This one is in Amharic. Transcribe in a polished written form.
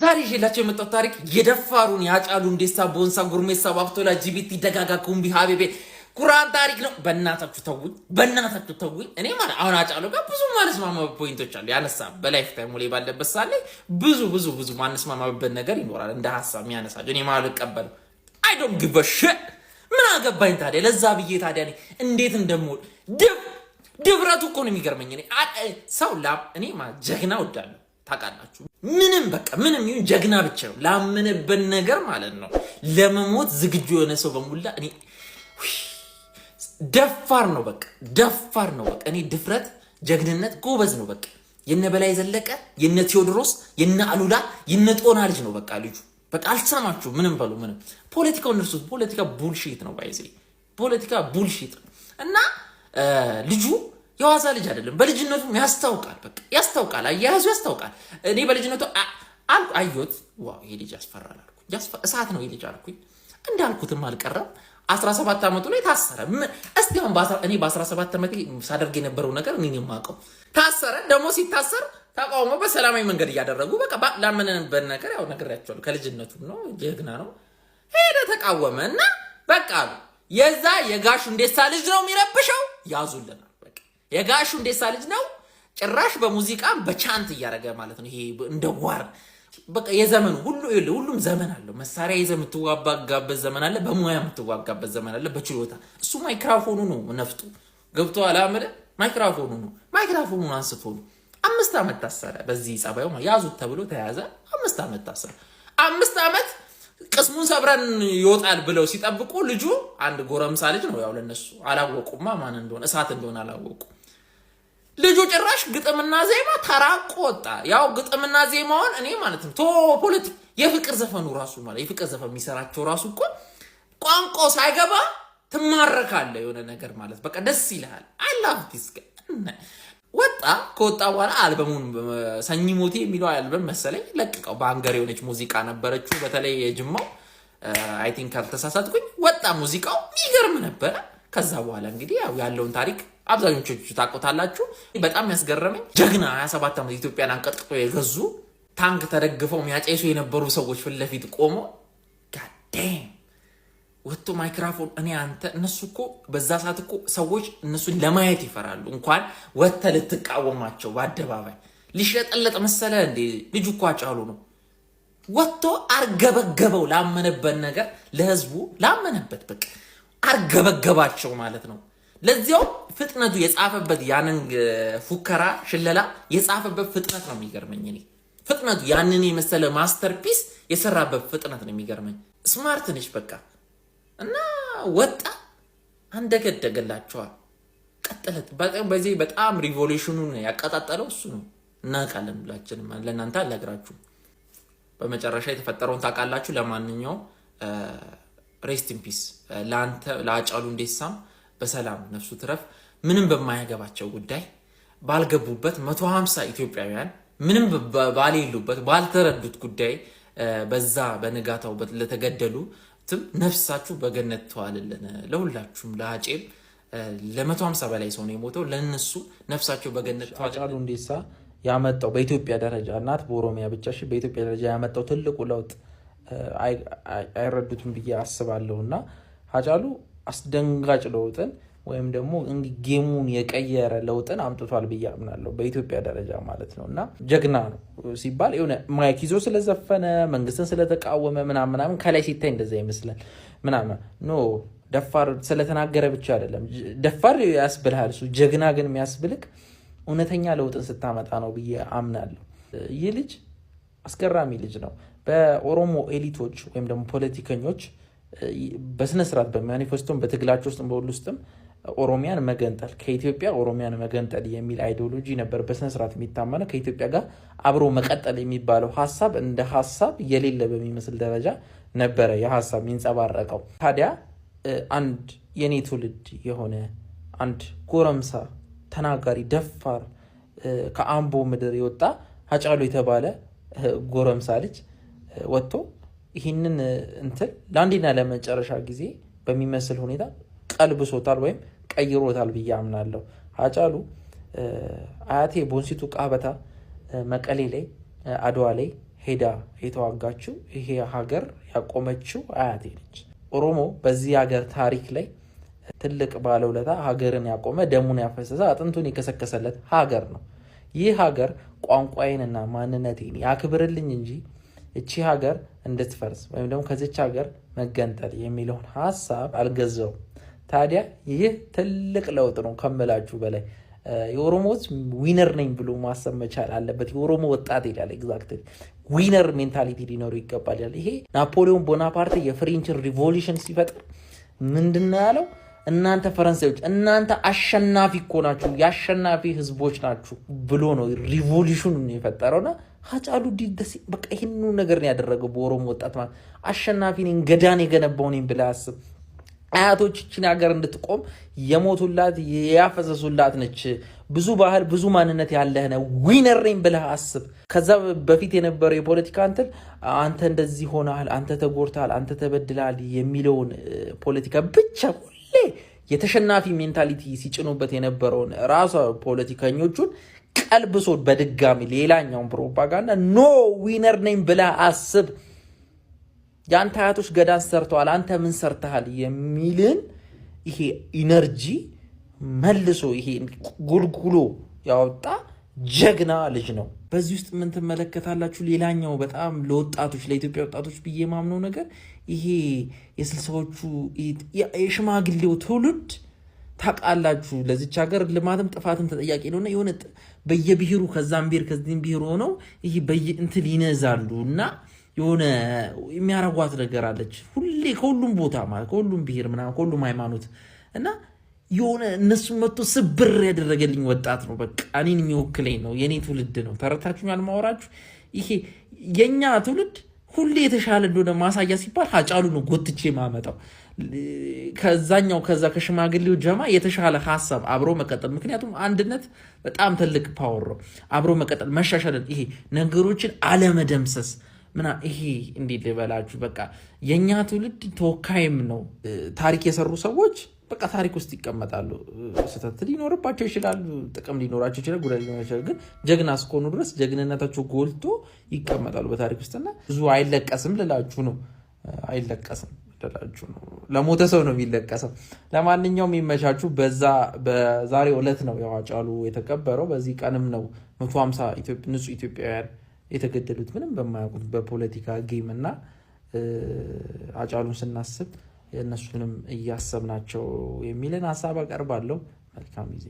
ዛሬ ይዤላችሁ የመጣሁት ታሪክ የደፋሩን ያጫሉ ሁንዴሳ ቦንሳ ጉርሜሳ ባፍቶላ ጂቢቲ ደጋጋ ኩምቢ ሀቢቤ ቁርአን ታሪክ ነው። በእናታችሁ ተውኝ። እኔ ማለት አሁን አጫሉ ጋር ብዙ ማንስማማበት ፖይንቶች አሉ። ያነሳ በላይፍ ታይም ላይ ባለበት ሳለ ብዙ ማንስማማበት ነገር ይኖራል። እንደ ሐሳብ የሚያነሳው እኔ ማለት ቀበል አይ ዶንት ጊቭ አ ሺት። ምን አገባኝ ታዲያ? ለዛ ብዬ ታዲያ እንዴት እንደምወድ ድብረቱ እኮ ነው የሚገርመኝ። ሰው እኔ ማለት ጀግና ወዳለሁ ታውቃላችሁ። ምንም ይሁን ጀግና ብቻ ነው ላመነበት ነገር ማለት ነው ለመሞት ዝግጁ የሆነ ሰው በሙላ እኔ ደፋር ነው በቃ። እኔ ድፍረት ጀግንነት ጎበዝ ነው በቃ። የነ በላይ ዘለቀ የነ ቴዎድሮስ የነ አሉላ የነ ጦና ልጅ ነው በቃ ልጁ። በቃ አልሰማችሁ ምንም በሉ ምንም። ፖለቲካው እርሱት ፖለቲካ ቡልሺት ነው ባይዚ ፖለቲካ ቡልሺት እና ልጁ የዋዛ ልጅ አይደለም። በልጅነቱም ያስታውቃል በቃ ያስታውቃል። አያያዙ ያስታውቃል። እኔ በልጅነቱ አየሁት። ዋው ይሄ ልጅ ያስፈራል አልኩኝ። እሳት ነው ይሄ ልጅ አልኩኝ። እንዳልኩትም አልቀረም። 17 ዓመቱ ላይ ታሰረ። እስቲ አሁን እኔ በ17 ዓመቴ ሳደርግ የነበረው ነገር እኔ የማውቀው ታሰረ። ደግሞ ሲታሰር ተቃውሞ በሰላማዊ መንገድ እያደረጉ በቃ ላመነበት ነገር ያው ነግሬያቸዋለሁ። ከልጅነቱ ነው ጀግና ነው። ሄደ ተቃወመ እና በቃ የዛ የጋሹ ሁንዴሳ ልጅ ነው የሚረብሸው ያዙልና በቃ የጋሹ ሁንዴሳ ልጅ ነው። ጭራሽ በሙዚቃ በቻንት እያደረገ ማለት ነው። ይሄ እንደ ዋር በቃ የዘመኑ ሁሉም ዘመን አለው። መሳሪያ ይዘህ የምትዋጋበት ዘመን አለ፣ በሙያ የምትዋጋበት ዘመን አለ፣ በችሎታ። እሱ ማይክራፎኑ ነው ነፍጡ። ገብቶሃል አመለ? ማይክራፎኑ ነው። ማይክራፎኑን አንስቶ ነው 5 ዓመት ታሰረ። በዚህ ጸባዩ ያዙት ተብሎ ተያዘ። 5 ዓመት ታሰረ። 5 ዓመት ቅስሙን ሰብረን ይወጣል ብለው ሲጠብቁ ልጁ አንድ ጎረምሳ ልጅ ነው። ያው ለነሱ አላወቁማ ማን እንደሆነ እሳት እንደሆነ አላወቁ። ልጁ ጭራሽ ግጥምና ዜማ ተራቆ ወጣ። ያው ግጥምና ዜማውን እኔ ማለት ነው ፖለቲክ የፍቅር ዘፈኑ ራሱ ማለት የፍቅር ዘፈን የሚሰራቸው ራሱ እኮ ቋንቋ ሳይገባ ትማረካለህ የሆነ ነገር ማለት በቃ ደስ ይልሃል። አይ ላቭ ዲስ ወጣ። ከወጣ በኋላ አልበሙን ሰኝ ሞቴ የሚለው አልበም መሰለኝ ለቅቀው። በአንገር የሆነች ሙዚቃ ነበረችው በተለይ የጅማው አይ ቲንክ ካልተሳሳትኩኝ ወጣ። ሙዚቃው የሚገርም ነበረ። ከዛ በኋላ እንግዲህ ያው ያለውን ታሪክ አብዛኞቹ ታውቁታላችሁ። በጣም ያስገረመኝ ጀግና 27 ዓመት ኢትዮጵያን አንቀጥቅጦ የገዙ ታንክ ተደግፈው የሚያጨሱ የነበሩ ሰዎች ፊት ለፊት ቆሞ ጋዴም ወጥቶ ማይክራፎን እነሱ እኮ በዛ ሰዓት እኮ ሰዎች እነሱን ለማየት ይፈራሉ። እንኳን ወጥተ ልትቃወማቸው በአደባባይ ሊሸጠለጥ መሰለ እንዴ? ልጁ እኮ አጫሉ ነው። ወጥቶ አርገበገበው ላመነበት ነገር ለህዝቡ ላመነበት በቃ አርገበገባቸው ማለት ነው። ለዚያው ፍጥነቱ የጻፈበት ያንን ፉከራ ሽለላ የጻፈበት ፍጥነት ነው የሚገርመኝ። እኔ ፍጥነቱ ያንን የመሰለ ማስተርፒስ የሰራበት ፍጥነት ነው የሚገርመኝ። ስማርት ነች በቃ እና ወጣ አንደገደገላቸዋል። ቀጠለት በዚህ በጣም ሪቮሉሽኑን ያቀጣጠለው እሱ ነው። እናውቃለን ሁላችንም። ለእናንተ አልነግራችሁም። በመጨረሻ የተፈጠረውን ታውቃላችሁ። ለማንኛውም ሬስት ኢን ፒስ ለአንተ ለአጫሉ ሁንዴሳም በሰላም ነፍሱ ትረፍ። ምንም በማያገባቸው ጉዳይ ባልገቡበት 150 ኢትዮጵያውያን ምንም ባሌሉበት ባልተረዱት ጉዳይ በዛ በንጋታው ለተገደሉ ነፍሳችሁ በገነት ተዋልልን። ለሁላችሁም ለአጬም ለ150 በላይ ሰው ነው የሞተው። ለነሱ ነፍሳቸው በገነት ተዋልልን። አጫሉ ሁንዴሳ ያመጣው በኢትዮጵያ ደረጃ እናት በኦሮሚያ ብቻ በኢትዮጵያ ደረጃ ያመጣው ትልቁ ለውጥ አይረዱትም ብዬ አስባለሁና አጫሉ አስደንጋጭ ለውጥን ወይም ደግሞ ጌሙን የቀየረ ለውጥን አምጥቷል ብዬ አምናለሁ በኢትዮጵያ ደረጃ ማለት ነው። እና ጀግና ነው ሲባል የሆነ ማይክ ይዞ ስለዘፈነ መንግስትን ስለተቃወመ ምናምን ከላይ ሲታይ እንደዛ ይመስላል ምናምን ኖ ደፋር ስለተናገረ ብቻ አይደለም። ደፋር ያስብልሃል እሱ። ጀግና ግን የሚያስብልክ እውነተኛ ለውጥን ስታመጣ ነው ብዬ አምናለሁ። ይህ ልጅ አስገራሚ ልጅ ነው። በኦሮሞ ኤሊቶች ወይም ደግሞ ፖለቲከኞች በስነስርዓት በማኒፌስቶም በትግላቸው ውስጥ በሁሉ ውስጥም ኦሮሚያን መገንጠል ከኢትዮጵያ ኦሮሚያን መገንጠል የሚል አይዲዮሎጂ ነበር በስነስርዓት የሚታመነው። ከኢትዮጵያ ጋር አብሮ መቀጠል የሚባለው ሀሳብ እንደ ሀሳብ የሌለ በሚመስል ደረጃ ነበረ የሀሳብ የሚንጸባረቀው። ታዲያ አንድ የኔ ትውልድ የሆነ አንድ ጎረምሳ ተናጋሪ ደፋር ከአምቦ ምድር የወጣ አጫሉ የተባለ ጎረምሳ ልጅ ወጥቶ ይህንን ለአንዴና ለመጨረሻ ጊዜ በሚመስል ሁኔታ ቀልብሶታል ወይም ቀይሮታል ብዬ አምናለሁ። አጫሉ አያቴ ቦንሲቱ ቃበታ መቀሌ ላይ አድዋ ላይ ሄዳ የተዋጋችው ይሄ ሀገር ያቆመችው አያቴ ነች። ኦሮሞ በዚህ ሀገር ታሪክ ላይ ትልቅ ባለውለታ፣ ሀገርን ያቆመ፣ ደሙን ያፈሰሰ፣ አጥንቱን የከሰከሰለት ሀገር ነው። ይህ ሀገር ቋንቋዬንና ማንነቴን ያክብርልኝ እንጂ እቺ ሀገር እንድትፈርስ ወይም ደግሞ ከዚች ሀገር መገንጠል የሚለውን ሀሳብ አልገዛውም። ታዲያ ይህ ትልቅ ለውጥ ነው ከምላችሁ በላይ። የኦሮሞ ዊነር ነኝ ብሎ ማሰብ መቻል አለበት። የኦሮሞ ወጣት ይላል ኤግዛክትሊ ዊነር ሜንታሊቲ ሊኖሩ ይገባል። ይሄ ናፖሊዮን ቦናፓርት የፍሬንችን ሪቮሉሽን ሲፈጥር ምንድነው ያለው? እናንተ ፈረንሳዮች እናንተ አሸናፊ እኮ ናችሁ፣ የአሸናፊ ህዝቦች ናችሁ ብሎ ነው ሪቮሉሽኑን የፈጠረውና ሃጫሉ ዲደሲ በቃ ይህንኑ ነገር ነው ያደረገው በኦሮሞ ወጣት ማለት አሸናፊ ነኝ ገዳን የገነባው ነኝ ብለህ አስብ። አያቶች እቺን ሀገር እንድትቆም የሞቱላት ያፈሰሱላት ነች። ብዙ ባህል ብዙ ማንነት ያለህ ነው ዊነር ነኝ ብለህ አስብ። ከዛ በፊት የነበረው የፖለቲካ አንተ እንደዚህ ሆናል፣ አንተ ተጎድተሃል፣ አንተ ተበድላል የሚለውን ፖለቲካ ብቻ ሁሌ የተሸናፊ ሜንታሊቲ ሲጭኑበት የነበረውን ራሷ ፖለቲከኞቹን ቀልብሶ በድጋሚ ሌላኛውን ፕሮፓጋንዳ ኖ ዊነር ነኝ ብለህ አስብ። የአንተ አያቶች ገዳን ሰርተዋል፣ አንተ ምን ሰርተሃል የሚልን ይሄ ኢነርጂ መልሶ ይሄ ጉልጉሎ ያወጣ ጀግና ልጅ ነው። በዚህ ውስጥ ምን ትመለከታላችሁ? ሌላኛው በጣም ለወጣቶች ለኢትዮጵያ ወጣቶች ብዬ ማምነው ነገር ይሄ የስልሳዎቹ የሽማግሌው ትውልድ ታውቃላችሁ፣ ለዚች ሀገር ልማትም ጥፋትም ተጠያቂ ነውና የሆነ በየብሔሩ ከዛም ብሔር ከዚህም ብሔር ሆነው ይሄ በየእንትን ይነዛሉ እና የሆነ የሚያረጓት ነገር አለች ሁሌ ከሁሉም ቦታ ማለት ከሁሉም ብሔር ምናምን ከሁሉም ሃይማኖት እና የሆነ እነሱ መጥቶ ስብር ያደረገልኝ ወጣት ነው። በቃ እኔን የሚወክለኝ ነው፣ የኔ ትውልድ ነው። ተረታችሁኛል ማወራችሁ። ይሄ የኛ ትውልድ ሁሌ የተሻለ እንደሆነ ማሳያ ሲባል ሃጫሉ ነው ጎትቼ ማመጣው ከዛ ከሽማግሌው ጀማ የተሻለ ሀሳብ አብሮ መቀጠል። ምክንያቱም አንድነት በጣም ትልቅ ፓወር ነው። አብሮ መቀጠል መሻሻልን፣ ይሄ ነገሮችን አለመደምሰስ ይሄ እንዴት ልበላችሁ፣ በቃ የኛ ትውልድ ተወካይም ነው። ታሪክ የሰሩ ሰዎች በቃ ታሪክ ውስጥ ይቀመጣሉ። ስህተት ሊኖርባቸው ይችላል፣ ጥቅም ሊኖራቸው ይችላል፣ ጉዳት ሊኖራቸው ይችላል። ግን ጀግና እስከሆኑ ድረስ ጀግንነታቸው ጎልቶ ይቀመጣሉ በታሪክ ውስጥና ብዙ አይለቀስም ልላችሁ ነው። አይለቀስም ልላችሁ ነው። ለሞተ ሰው ነው የሚለቀሰው። ለማንኛውም የሚመቻችሁ በዛሬው ዕለት ነው ሃጫሉ የተቀበረው። በዚህ ቀንም ነው 150 ንጹህ ኢትዮጵያውያን የተገደሉት ምንም በማያውቁት በፖለቲካ ጌም እና ሃጫሉን ስናስብ እነሱንም እያሰብናቸው የሚልን ሀሳብ አቀርባለሁ። መልካም ጊዜ